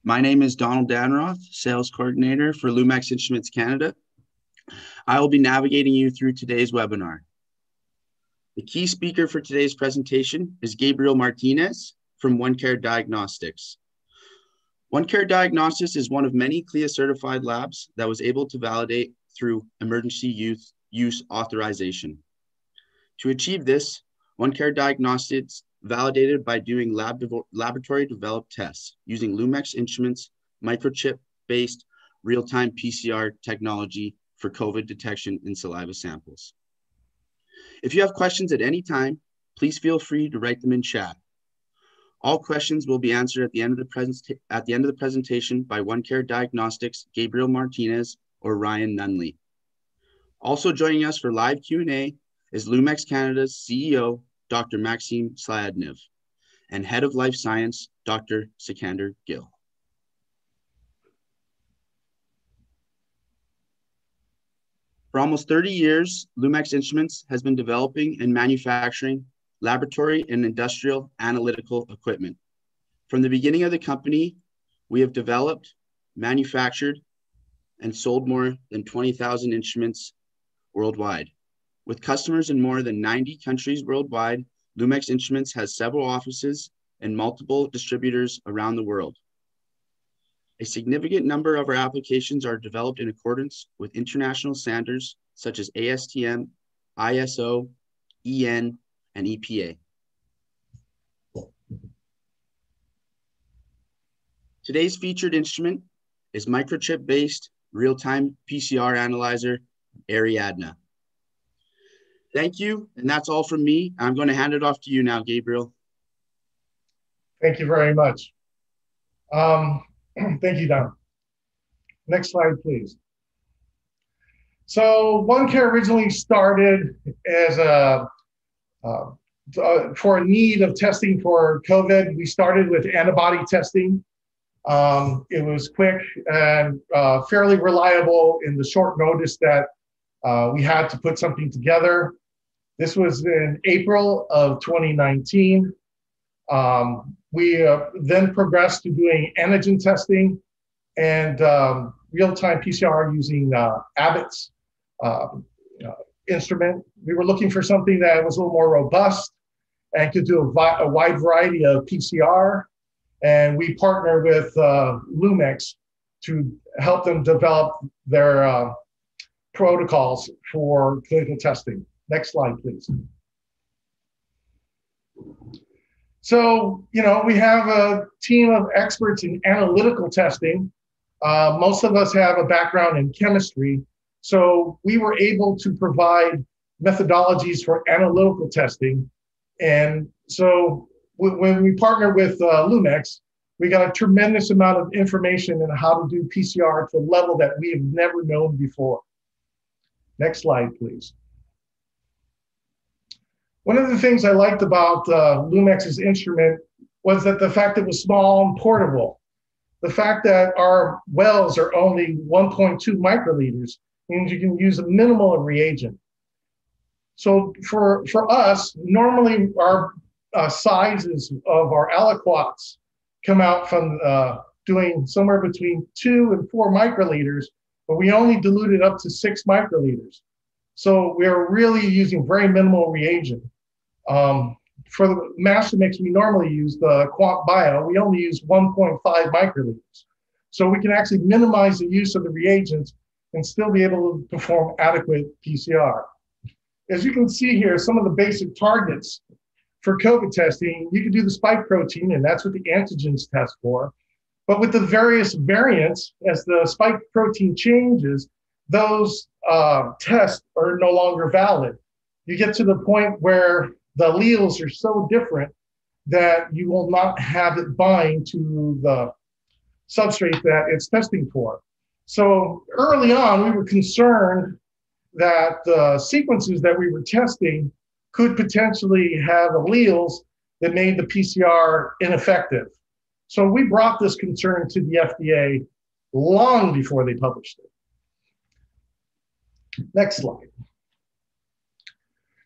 My name is Donald Danroth, Sales Coordinator for Lumex Instruments Canada. I will be navigating you through today's webinar. The key speaker for today's presentation is Gabriel Martinez from OneCare Diagnostics. OneCare Diagnostics is one of many CLIA-certified labs that was able to validate through emergency use authorization. To achieve this, OneCare Diagnostics validated by doing laboratory-developed tests using Lumex Instruments microchip-based real-time PCR technology for COVID detection in saliva samples. If you have questions at any time, please feel free to write them in chat. All questions will be answered at the end of the presentation by OneCare Diagnostics, Gabriel Martinez or Ryan Nunley. Also joining us for live Q&A is Lumex Canada's CEO, Dr. Maxime Slyadnev, and Head of Life Science, Dr. Sikander Gill. For almost 30 years, Lumex Instruments has been developing and manufacturing laboratory and industrial analytical equipment. From the beginning of the company, we have developed, manufactured, and sold more than 20,000 instruments worldwide. With customers in more than 90 countries worldwide, Lumex Instruments has several offices and multiple distributors around the world. A significant number of our applications are developed in accordance with international standards such as ASTM, ISO, EN, and EPA. Today's featured instrument is microchip-based real-time PCR analyzer, AriaDNA. Thank you, and that's all from me. I'm going to hand it off to you now, Gabriel. Thank you very much. Thank you, Don. Next slide, please. So OneCare originally started as for a need of testing for COVID. We started with antibody testing. It was quick and fairly reliable in the short notice that we had to put something together. This was in April of 2019. We then progressed to doing antigen testing and real-time PCR using Abbott's instrument. We were looking for something that was a little more robust and could do a wide variety of PCR. And we partnered with Lumex to help them develop their protocols for clinical testing. Next slide, please. So, we have a team of experts in analytical testing. Most of us have a background in chemistry. So we were able to provide methodologies for analytical testing. And so when we partnered with Lumex, we got a tremendous amount of information on how to do PCR to a level that we have never known before. Next slide, please. One of the things I liked about Lumex's instrument was that the fact it was small and portable. The fact that our wells are only 1.2 microliters means you can use a minimal of reagent. So for us, normally our sizes of our aliquots come out from doing somewhere between 2 and 4 microliters, but we only dilute it up to 6 microliters. So we're really using very minimal reagent. For the master mix we normally use, the Quant Bio, we only use 1.5 microliters. So we can actually minimize the use of the reagents and still be able to perform adequate PCR. As you can see here, some of the basic targets for COVID testing, you can do the spike protein, and that's what the antigens test for. But with the various variants, as the spike protein changes, those tests are no longer valid. You get to the point where the alleles are so different that you will not have it bind to the substrate that it's testing for. So early on, we were concerned that the sequences that we were testing could potentially have alleles that made the PCR ineffective. So we brought this concern to the FDA long before they published it. Next slide.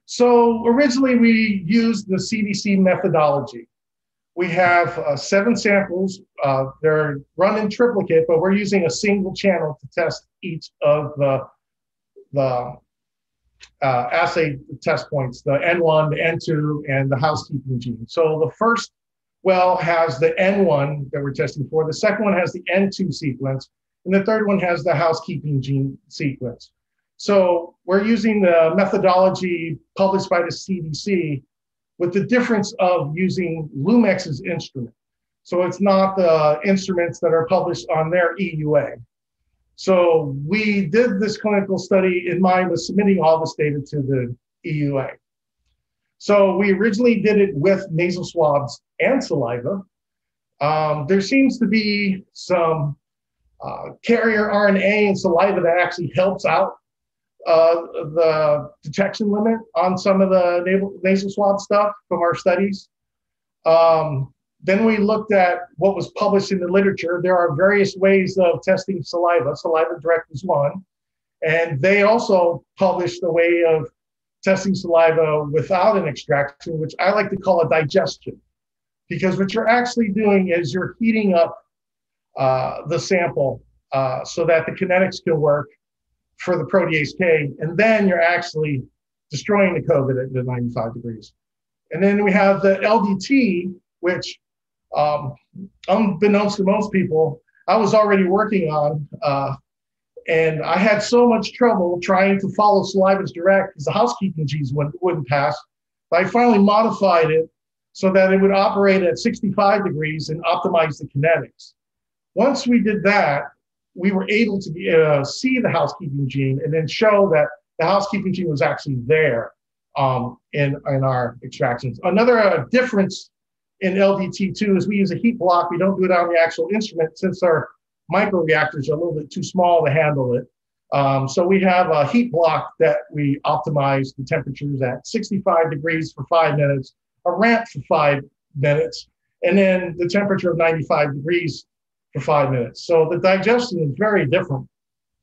So originally we used the CDC methodology, We have 7 samples. They're run in triplicate, but we're using a single channel to test each of the assay test points, the N1, the N2, and the housekeeping gene. So the first well has the N1 that we're testing for. The second one has the N2 sequence, and the third one has the housekeeping gene sequence. So we're using the methodology published by the CDC with the difference of using Lumex's instrument. So it's not the instruments that are published on their EUA. So we did this clinical study in mind with submitting all this data to the EUA. So we originally did it with nasal swabs and saliva. There seems to be some carrier RNA in saliva that actually helps out the detection limit on some of the nasal swab stuff from our studies. Then we looked at what was published in the literature. There are various ways of testing saliva. Saliva Direct is one. And they also published a way of testing saliva without an extraction, which I like to call a digestion. Because what you're actually doing is you're heating up the sample so that the kinetics can work for the protease K, and then you're actually destroying the COVID at the 95 degrees. And then we have the LDT, which unbeknownst to most people, I was already working on, and I had so much trouble trying to follow Saliva's Direct because the housekeeping genes wouldn't pass. But I finally modified it so that it would operate at 65 degrees and optimize the kinetics. Once we did that, we were able to see the housekeeping gene and then show that the housekeeping gene was actually there in our extractions. Another difference in LDT2 is we use a heat block. We don't do it on the actual instrument since our microreactors are a little bit too small to handle it. So we have a heat block that we optimize the temperatures at 65 degrees for 5 minutes, a ramp for 5 minutes, and then the temperature of 95 degrees for 5 minutes. So the digestion is very different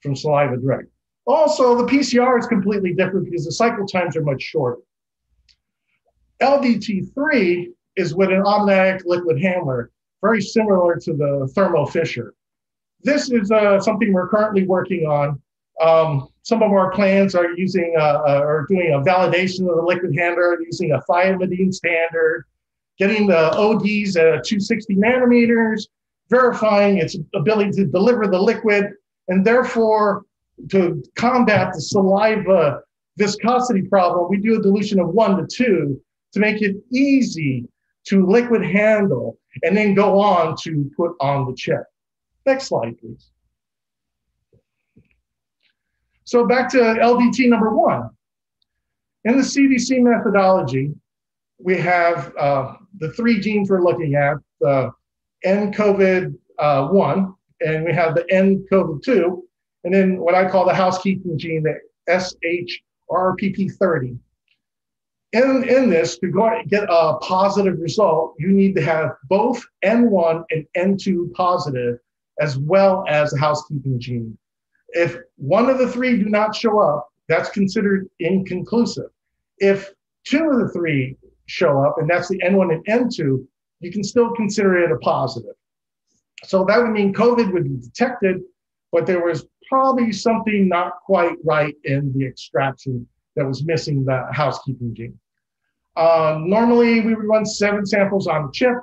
from Saliva Direct. Also, the PCR is completely different because the cycle times are much shorter. LDT3 is with an automatic liquid handler, very similar to the Thermo Fisher. This is something we're currently working on. Some of our plans are using or doing a validation of the liquid handler using a thiamidine standard, getting the ODs at 260 nanometers, verifying its ability to deliver the liquid, and therefore to combat the saliva viscosity problem, we do a dilution of 1 to 2 to make it easy to liquid handle and then go on to put on the chip. Next slide, please. So back to LDT number 1. In the CDC methodology, we have the 3 genes we're looking at, the nCoV1, and we have the nCoV2, and then what I call the housekeeping gene, the SHRPP30. In this, to get a positive result, you need to have both N1 and N2 positive, as well as the housekeeping gene. If one of the 3 do not show up, that's considered inconclusive. If 2 of the 3 show up, and that's the N1 and N2, you can still consider it a positive. So that would mean COVID would be detected, but there was probably something not quite right in the extraction that was missing the housekeeping gene. Normally, we would run 7 samples on the chip.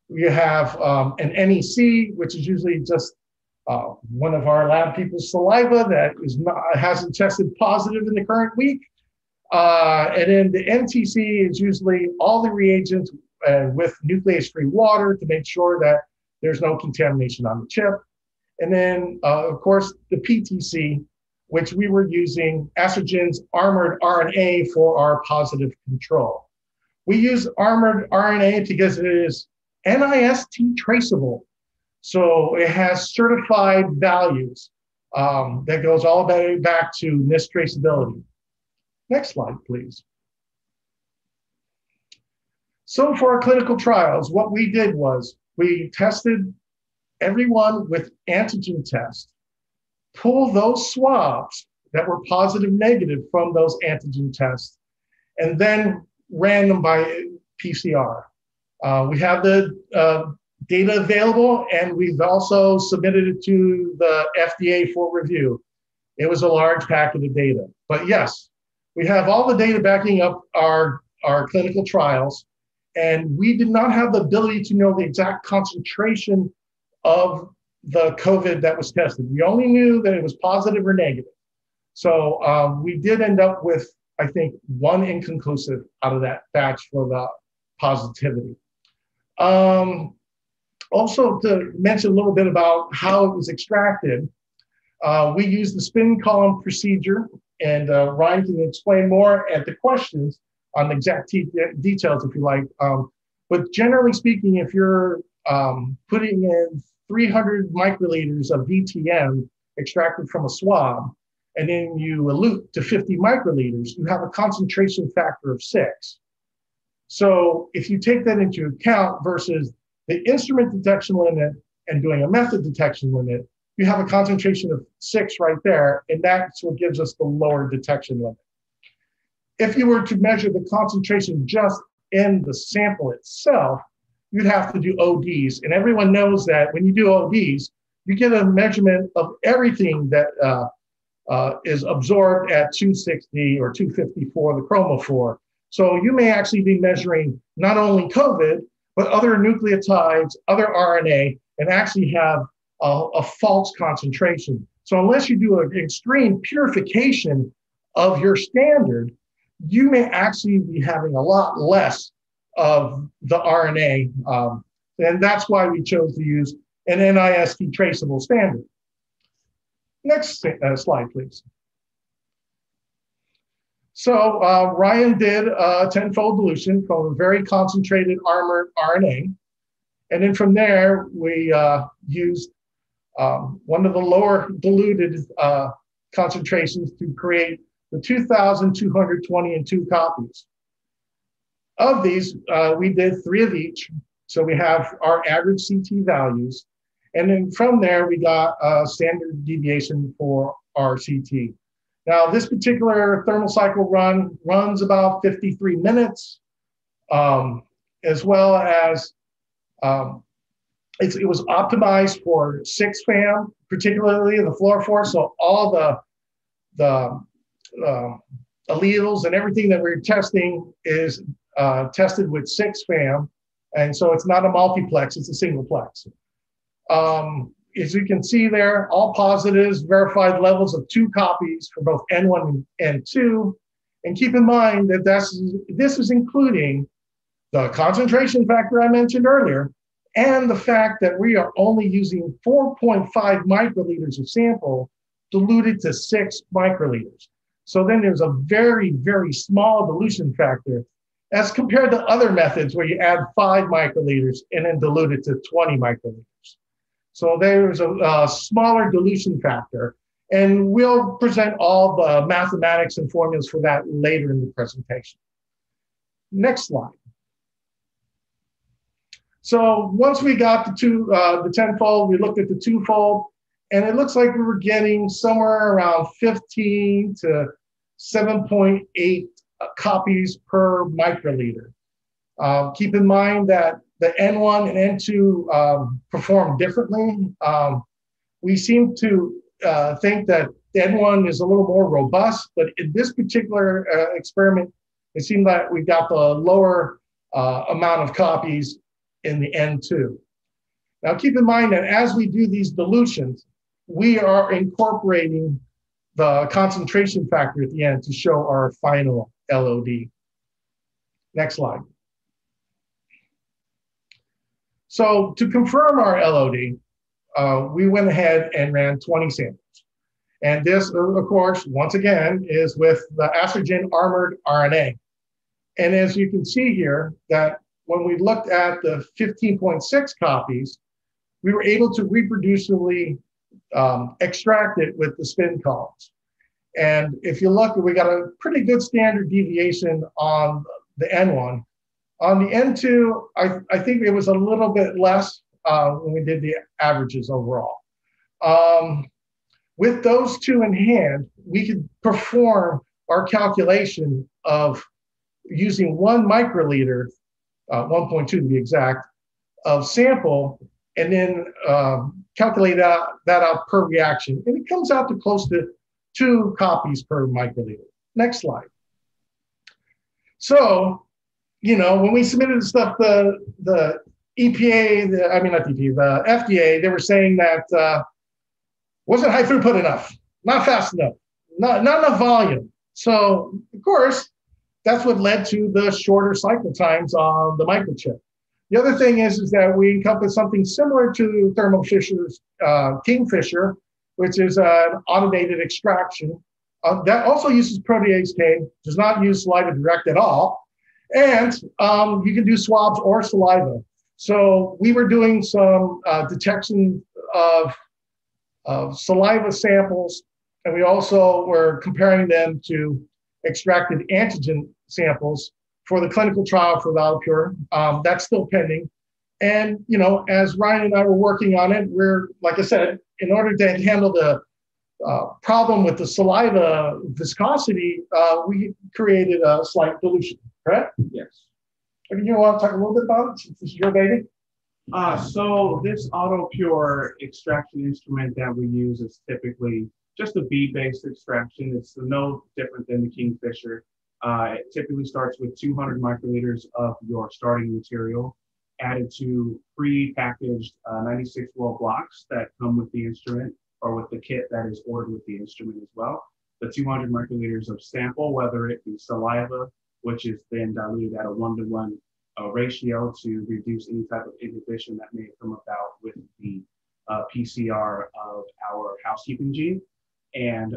We have an NEC, which is usually just one of our lab people's saliva that hasn't tested positive in the current week. And then the NTC is usually all the reagents with nuclease-free water to make sure that there's no contamination on the chip. And then, of course, the PTC, which we were using Astrogen's armored RNA for our positive control. We use armored RNA because it is NIST traceable. So it has certified values that goes all the way back to NIST traceability. Next slide, please. So for our clinical trials, what we did was we tested everyone with antigen tests, pull those swabs that were positive, negative from those antigen tests, and then ran them by PCR. We have the data available, and we've also submitted it to the FDA for review. It was a large packet of data. But yes, we have all the data backing up our clinical trials, and we did not have the ability to know the exact concentration of the COVID that was tested. We only knew that it was positive or negative. So we did end up with, I think, one inconclusive out of that batch for the positivity. Also, to mention a little bit about how it was extracted, we used the spin column procedure, and Ryan can explain more at the questions on the exact details if you like. But generally speaking, if you're putting in 300 microliters of VTM extracted from a swab, and then you elute to 50 microliters, you have a concentration factor of 6. So if you take that into account versus the instrument detection limit and doing a method detection limit, you have a concentration of 6 right there, and that's what gives us the lower detection limit. If you were to measure the concentration just in the sample itself, you'd have to do ODs. And everyone knows that when you do ODs, you get a measurement of everything that is absorbed at 260 or 254, the chromophore. So you may actually be measuring not only COVID, but other nucleotides, other RNA, and actually have a false concentration. So unless you do an extreme purification of your standard, you may actually be having a lot less of the RNA. And that's why we chose to use an NIST traceable standard. Next slide, please. So Ryan did a 10-fold dilution from a very concentrated armored RNA. And then from there, we used one of the lower diluted concentrations to create the 2,220 and 2 copies. Of these, we did 3 of each. So we have our average CT values. And then from there, we got a standard deviation for our CT. Now, this particular thermal cycle run runs about 53 minutes, as well as it was optimized for 6-FAM, particularly the fluorophore. So all the alleles and everything that we're testing is tested with 6-FAM. And so it's not a multiplex, it's a singleplex. As you can see there, all positives, verified levels of 2 copies for both N1 and N2. And keep in mind that this is including the concentration factor I mentioned earlier, and the fact that we are only using 4.5 microliters of sample diluted to 6 microliters. So then there's a very, very small dilution factor as compared to other methods where you add 5 microliters and then dilute it to 20 microliters. So there's a smaller dilution factor, and we'll present all the mathematics and formulas for that later in the presentation. Next slide. So once we got the 10-fold, we looked at the 2-fold, and it looks like we were getting somewhere around 15 to 7.8 copies per microliter. Keep in mind that the N1 and N2 perform differently. We seem to think that the N1 is a little more robust, but in this particular experiment, it seemed that we got the lower amount of copies in the N2. Now keep in mind that as we do these dilutions, we are incorporating the concentration factor at the end to show our final LOD. Next slide. So to confirm our LOD, we went ahead and ran 20 samples. And this, of course, once again, is with the Astrogen armored RNA. And as you can see here, that when we looked at the 15.6 copies, we were able to reproducibly extract it with the spin columns. And if you look, we got a pretty good standard deviation on the N1. On the N2, I think it was a little bit less when we did the averages overall. With those 2 in hand, we could perform our calculation of using 1 microliter 1.2 to be exact, of sample, and then calculate that out per reaction. And it comes out to close to 2 copies per microliter. Next slide. So, when we submitted the stuff, the EPA, not the EPA, the FDA, they were saying that wasn't high throughput enough, not fast enough, not enough volume. So, of course, that's what led to the shorter cycle times on the microchip. The other thing is that we encompass something similar to Thermo Fisher's Kingfisher, which is an automated extraction. That also uses protease K, does not use saliva direct at all. And you can do swabs or saliva. So we were doing some detection of saliva samples, and we also were comparing them to extracted antigen samples for the clinical trial for the AliPure. That's still pending. And, as Ryan and I were working on it, we're, like I said, in order to handle the problem with the saliva viscosity, we created a slight dilution, correct? Yes. You want to talk a little bit about it, since this is your baby? So this AutoPure extraction instrument that we use is typically just a bead-based extraction. It's no different than the Kingfisher. It typically starts with 200 microliters of your starting material added to pre-packaged 96 well blocks that come with the instrument or with the kit that is ordered with the instrument as well. The 200 microliters of sample, whether it be saliva, which is then diluted at a 1-to-1 ratio to reduce any type of inhibition that may come about with the PCR of our housekeeping gene, and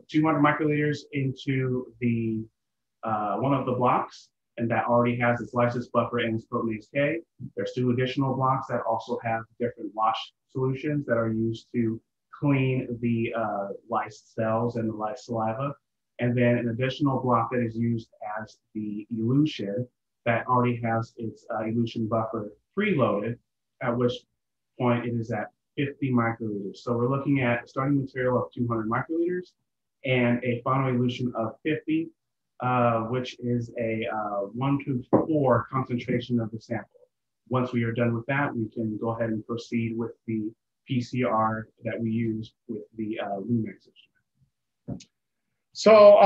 200 microliters into the one of the blocks, and that already has its lysis buffer and its protease K. There's 2 additional blocks that also have different wash solutions that are used to clean the lysed cells and the lysed saliva. And then an additional block that is used as the elution that already has its elution buffer preloaded, at which point it is at 50 microliters. So we're looking at a starting material of 200 microliters and a final elution of 50, which is a 1-to-4 concentration of the sample. Once we are done with that, we can go ahead and proceed with the PCR that we use with the Lumex instrument. So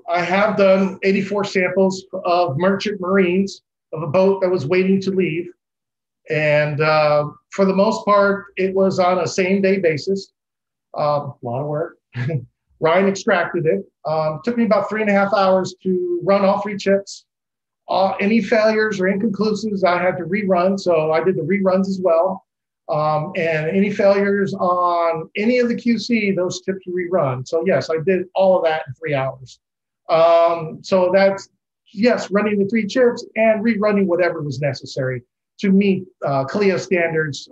I have done 84 samples of merchant marines of a boat that was waiting to leave. And for the most part, it was on a same-day basis. A lot of work. Ryan extracted it. Took me about 3.5 hours to run all 3 chips. Any failures or inconclusives, I had to rerun. So I did the reruns as well. And any failures on any of the QC, those chips were rerun. So yes, I did all of that in 3 hours. So that's, yes, running the 3 chips and rerunning whatever was necessary to meet CLIA standards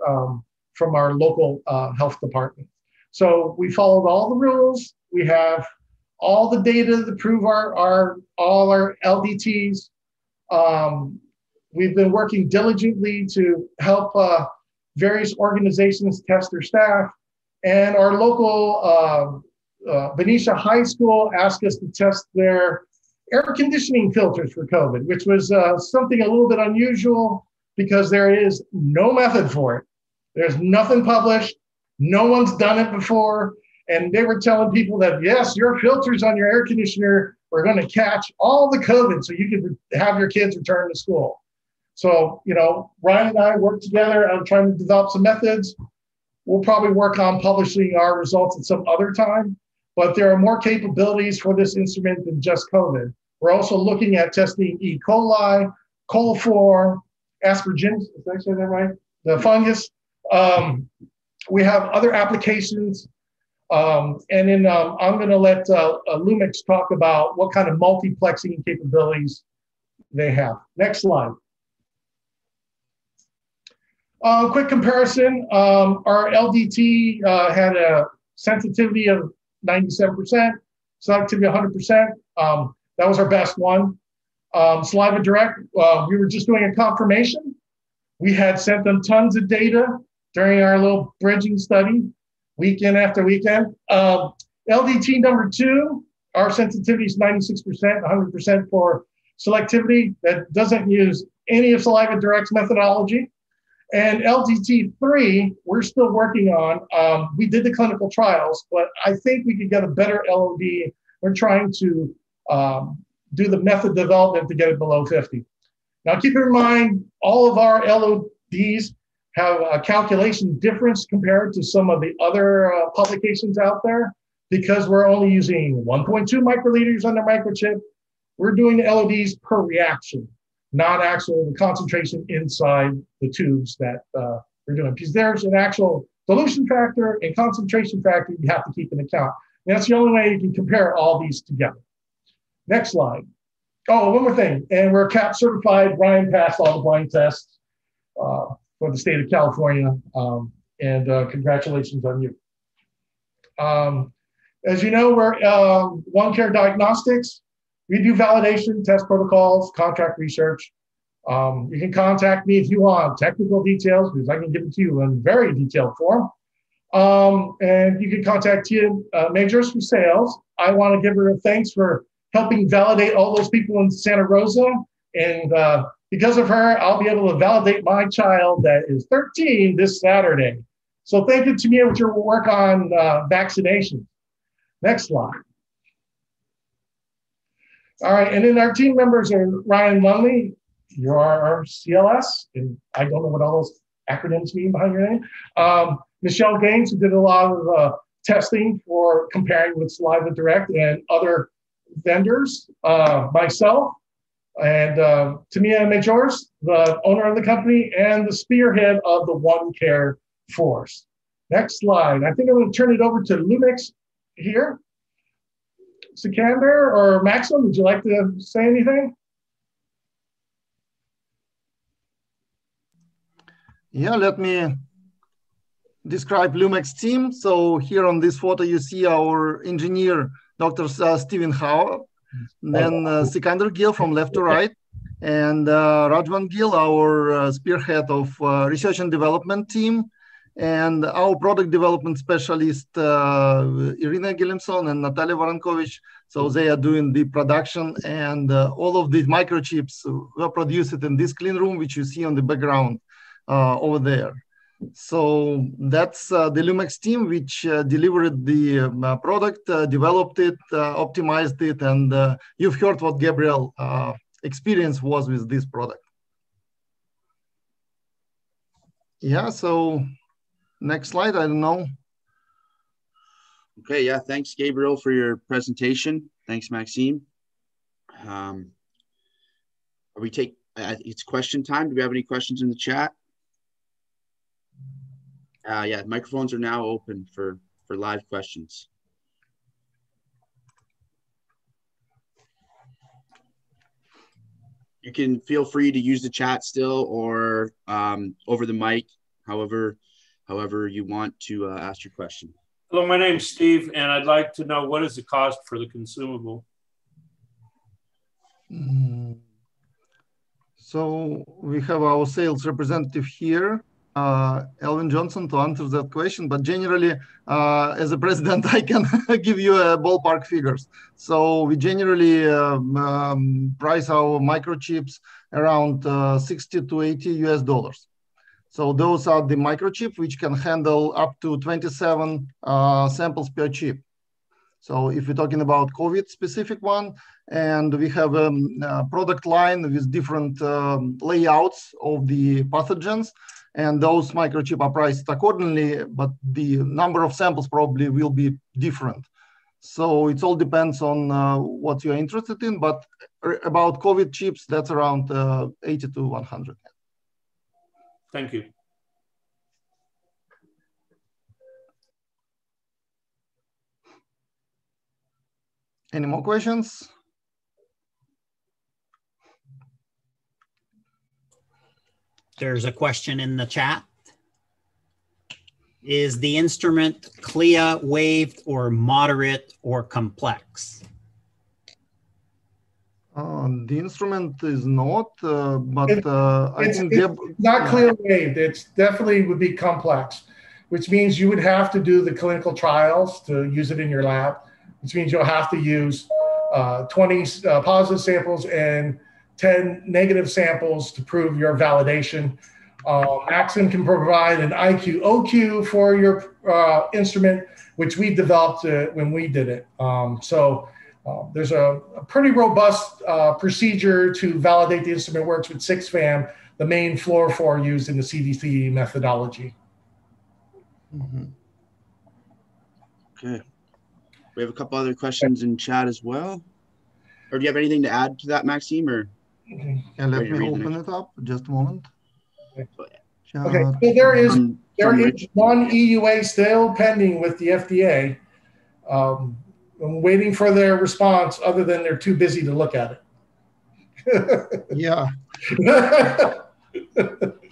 from our local health department. So we followed all the rules. We have all the data to prove all our LDTs. We've been working diligently to help various organizations test their staff, and our local Benicia High School asked us to test their air conditioning filters for COVID, which was something a little bit unusual because there is no method for it. There's nothing published. No one's done it before. And they were telling people that, yes, your filters on your air conditioner are going to catch all the COVID so you can have your kids return to school. So, Ryan and I work together on trying to develop some methods. We'll probably work on publishing our results at some other time, but there are more capabilities for this instrument than just COVID. We're also looking at testing E. coli, coliform, aspergillus, did I say that right? The fungus. We have other applications. And then I'm going to let Lumix talk about what kind of multiplexing capabilities they have. Next slide. Quick comparison. Our LDT had a sensitivity of 97%, selectivity 100%. That was our best one. Saliva Direct, we were just doing a confirmation. We had sent them tons of data during our little bridging study, weekend after weekend. LDT number 2, our sensitivity is 96%, 100% for selectivity that doesn't use any of Saliva Direct's methodology. And LDT3, we're still working on. We did the clinical trials, but I think we could get a better LOD. We're trying to do the method development to get it below 50. Now, keep in mind, all of our LODs have a calculation difference compared to some of the other publications out there because we're only using 1.2 microliters on the microchip. We're doing the LODs per reaction, not actually the concentration inside the tubes that we're doing. Because there's an actual dilution factor and concentration factor you have to keep in account. And that's the only way you can compare all these together. Next slide. Oh, one more thing. And we're CAP certified. Ryan passed all the blind tests for the state of California. Congratulations on you. As you know, we're OneCare Diagnostics. We do validation, test protocols, contract research. You can contact me if you want technical details, because I can give it to you in very detailed form. And you can contact Tia Majors for sales. I want to give her a thanks for helping validate all those people in Santa Rosa. And because of her, I'll be able to validate my child that is 13 this Saturday. So thank you, Tamia, with your work on vaccination. Next slide. All right, and then our team members are Ryan Lunley, you're our CLS, and I don't know what all those acronyms mean behind your name. Michelle Gaines, who did a lot of testing for comparing with Saliva Direct and other vendors, myself, and Tamia Majors, the owner of the company, and the spearhead of the OneCare force. Next slide. I think I'm going to turn it over to Lumix here. Sikander or Maxim, would you like to say anything? Yeah, let me describe Lumix team. So here on this photo, you see our engineer, Dr. Stephen Howe, then Sikander Gill from left to right, and Rajwan Gill, our spearhead of research and development team, and our product development specialist, Irina Gilimson and Natalia Varankovich. So they are doing the production, and all of these microchips were produced in this clean room, which you see on the background over there. So that's the Lumix team, which delivered the product, developed it, optimized it, and you've heard what Gabriel experience was with this product. Yeah, so next slide, I don't know. Okay, yeah, thanks, Gabriel, for your presentation. Thanks, Maxime. It's question time. Do we have any questions in the chat? Yeah, microphones are now open for live questions. You can feel free to use the chat still or over the mic, however you want to ask your question. Hello, my name's Steve, and I'd like to know what is the cost for the consumable? So we have our sales representative here, Elvin Johnson, to answer that question. But generally, as a president, I can give you ballpark figures. So we generally price our microchips around 60 to 80 US$. So those are the microchip, which can handle up to 27 samples per chip. So if we're talking about COVID specific one, and we have a product line with different layouts of the pathogens, and those microchip are priced accordingly, but the number of samples probably will be different. So it all depends on what you're interested in, but about COVID chips, that's around 80 to 100. Thank you. Any more questions? There's a question in the chat. Is the instrument CLIA waived or moderate or complex? The instrument is not, but I think it's not CLIA waived. It's definitely would be complex, which means you would have to do the clinical trials to use it in your lab, which means you'll have to use 20 positive samples and 10 negative samples to prove your validation. Maxim can provide an IQ/OQ for your instrument, which we developed when we did it. There's a pretty robust procedure to validate the instrument. Works with 6-FAM, the main fluorophore used in the CDC methodology. Mm-hmm. Okay. We have a couple other questions in chat as well. Or do you have anything to add to that, Maxime? Or let me open it up. Just a moment. Okay, so there is one EUA still pending with the FDA. I'm waiting for their response, other than they're too busy to look at it. Yeah.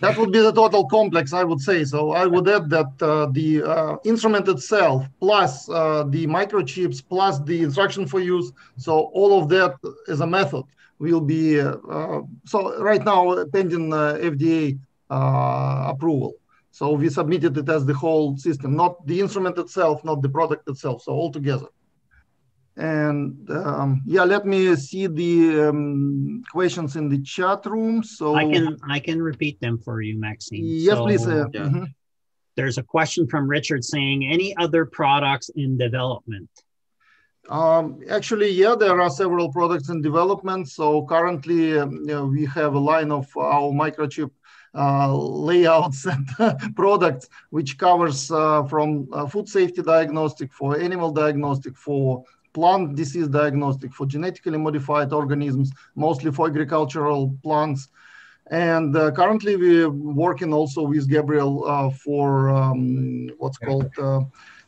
That would be the total complex, I would say. So I would add that the instrument itself, plus the microchips, plus the instruction for use, so all of that as a method will be, so right now pending FDA approval. So we submitted it as the whole system, not the instrument itself, not the product itself, so all together. And yeah, let me see the questions in the chat room. So I can repeat them for you, Maxime. Yes, please. There's a question from Richard saying, any other products in development? Actually, yeah, there are several products in development. So currently, we have a line of our microchip layouts and products, which covers from food safety diagnostic, for animal diagnostic, for plant disease diagnostic, for genetically modified organisms, mostly for agricultural plants. And currently we're working also with Gabriel for what's called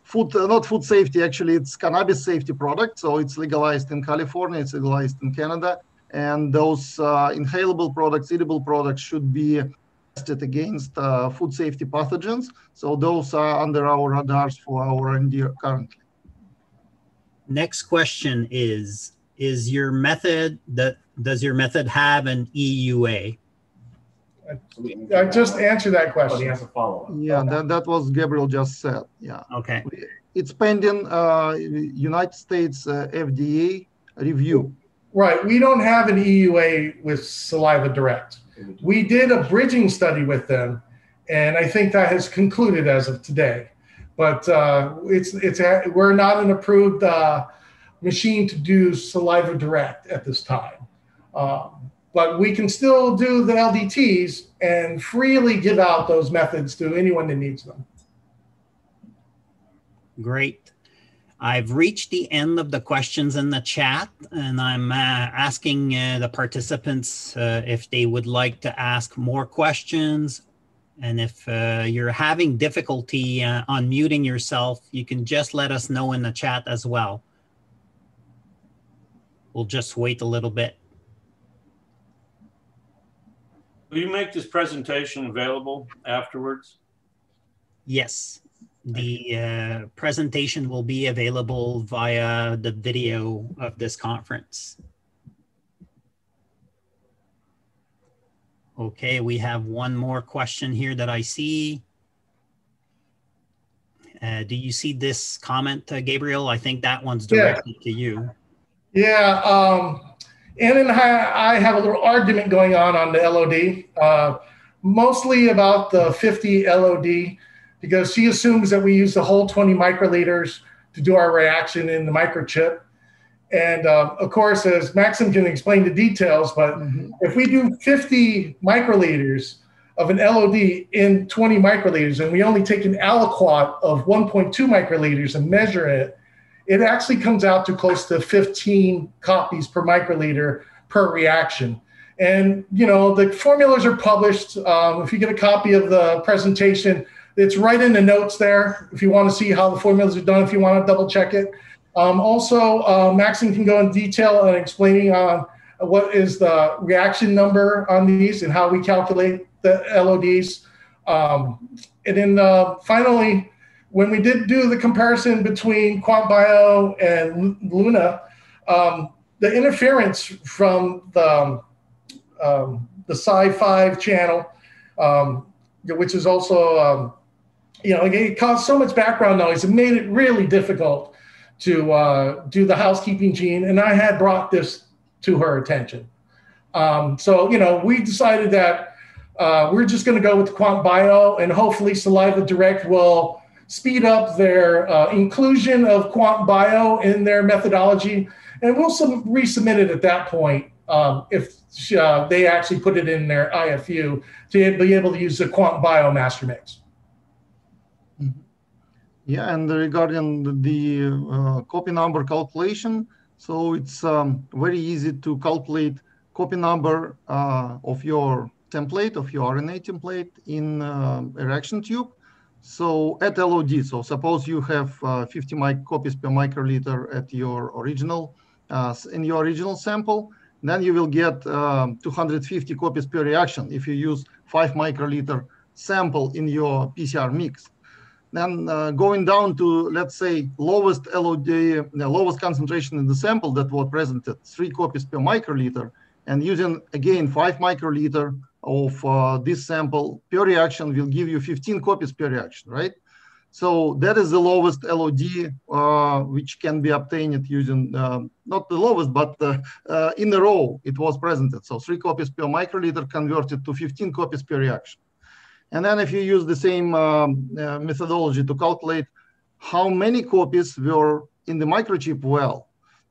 food, not food safety, actually it's cannabis safety product. So it's legalized in California, it's legalized in Canada. And those inhalable products, eatable products should be tested against food safety pathogens. So those are under our radars for our R&D currently. Next question is your method, does your method have an EUA? I just answered that question. He has a follow-up. Yeah, that was Gabriel just said. Yeah. Okay. It's pending United States FDA review. Right. We don't have an EUA with Saliva Direct. We did a bridging study with them, and I think that has concluded as of today. But we're not an approved machine to do Saliva Direct at this time. But we can still do the LDTs and freely give out those methods to anyone that needs them. Great. I've reached the end of the questions in the chat, and I'm asking the participants if they would like to ask more questions. And if you're having difficulty unmuting yourself, you can just let us know in the chat as well. We'll just wait a little bit. Will you make this presentation available afterwards? Yes, the presentation will be available via the video of this conference. Okay, we have one more question here that I see. Do you see this comment, Gabriel? I think that one's directed to you. Yeah, Ann and I have a little argument going on the LOD, mostly about the 50 LOD, because she assumes that we use the whole 20 microliters to do our reaction in the microchip. And of course, as Maxim can explain the details, but if we do 50 microliters of an LOD in 20 microliters, and we only take an aliquot of 1.2 microliters and measure it, it actually comes out to close to 15 copies per microliter per reaction. And, you know, the formulas are published. If you get a copy of the presentation, it's right in the notes there if you want to see how the formulas are done, if you want to double check it. Also, Maxim can go in detail on explaining what is the reaction number on these and how we calculate the LODs. And then finally, when we did do the comparison between QuantBio and Luna, the interference from the Sci5 channel, which is also, you know, it caused so much background noise, it made it really difficult to do the housekeeping gene, and I had brought this to her attention. So, we decided that we're just going to go with Quant Bio, and hopefully Saliva Direct will speed up their inclusion of Quant Bio in their methodology, and we'll resubmit it at that point if they actually put it in their IFU to be able to use the Quant Bio master mix. Yeah, and regarding the copy number calculation, so it's very easy to calculate copy number of your template, of your RNA template in a reaction tube. So at LOD, so suppose you have 50 copies per microliter at your original, in your original sample, then you will get 250 copies per reaction if you use 5 microliter sample in your PCR mix. Then going down to, let's say, lowest LOD, the lowest concentration in the sample that was presented, 3 copies per microliter, and using, again, 5 microliter of this sample per reaction will give you 15 copies per reaction, right? So that is the lowest LOD which can be obtained using, not the lowest, but in a row it was presented. So 3 copies per microliter converted to 15 copies per reaction. And then if you use the same methodology to calculate how many copies were in the microchip well,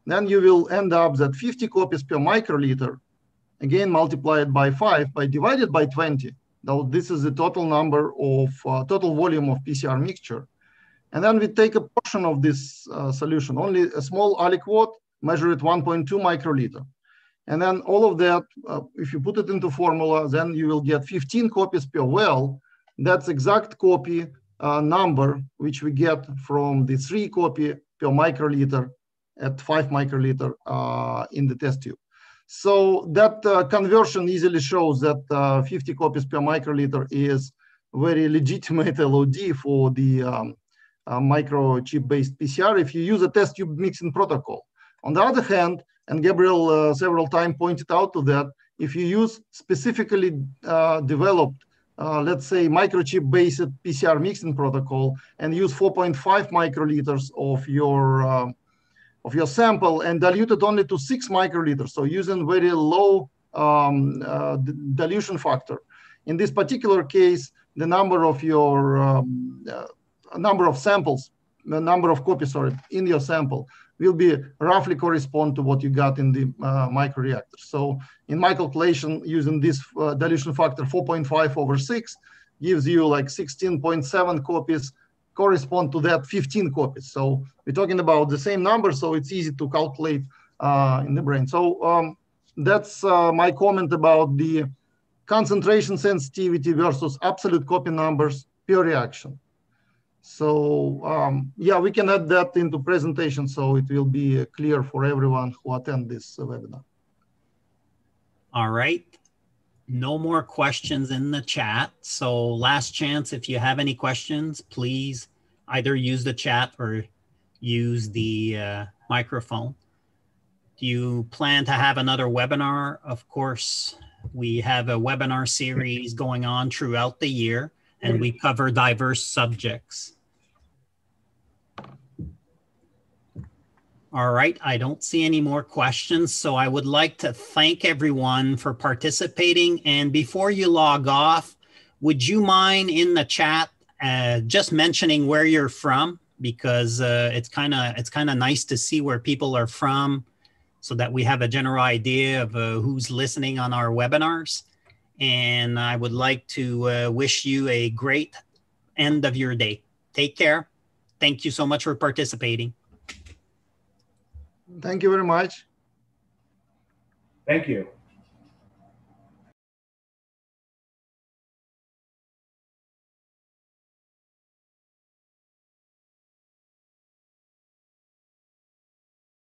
then you will end up that 50 copies per microliter, again multiplied by 5, divided by 20. Now this is the total number of total volume of PCR mixture. And then we take a portion of this solution, only a small aliquot, measure it 1.2 microliter. And then all of that, if you put it into formula, then you will get 15 copies per well. That's exact copy number which we get from the 3 copy per microliter at 5 microliter in the test tube. So that conversion easily shows that 50 copies per microliter is very legitimate LOD for the microchip-based PCR if you use a test tube mixing protocol. On the other hand, and Gabriel several times pointed out to that, if you use specifically developed, let's say, microchip-based PCR mixing protocol and use 4.5 microliters of your sample and dilute it only to 6 microliters, so using very low dilution factor. In this particular case, the number of your number of samples, the number of copies, sorry, in your sample will be roughly correspond to what you got in the microreactor. So in my calculation, using this dilution factor 4.5 over 6 gives you like 16.7 copies correspond to that 15 copies. So we're talking about the same number, so it's easy to calculate in the brain. So that's my comment about the concentration sensitivity versus absolute copy numbers per reaction. So yeah, we can add that into presentation so it will be clear for everyone who attend this webinar. All right. No more questions in the chat. So last chance, if you have any questions, please either use the chat or use the microphone. Do you plan to have another webinar? Of course, we have a webinar series going on throughout the year, and we cover diverse subjects. All right, I don't see any more questions, so I would like to thank everyone for participating. And before you log off, would you mind in the chat just mentioning where you're from? Because it's kind of nice to see where people are from, so that we have a general idea of who's listening on our webinars. And I would like to wish you a great end of your day. Take care. Thank you so much for participating. Thank you very much. Thank you.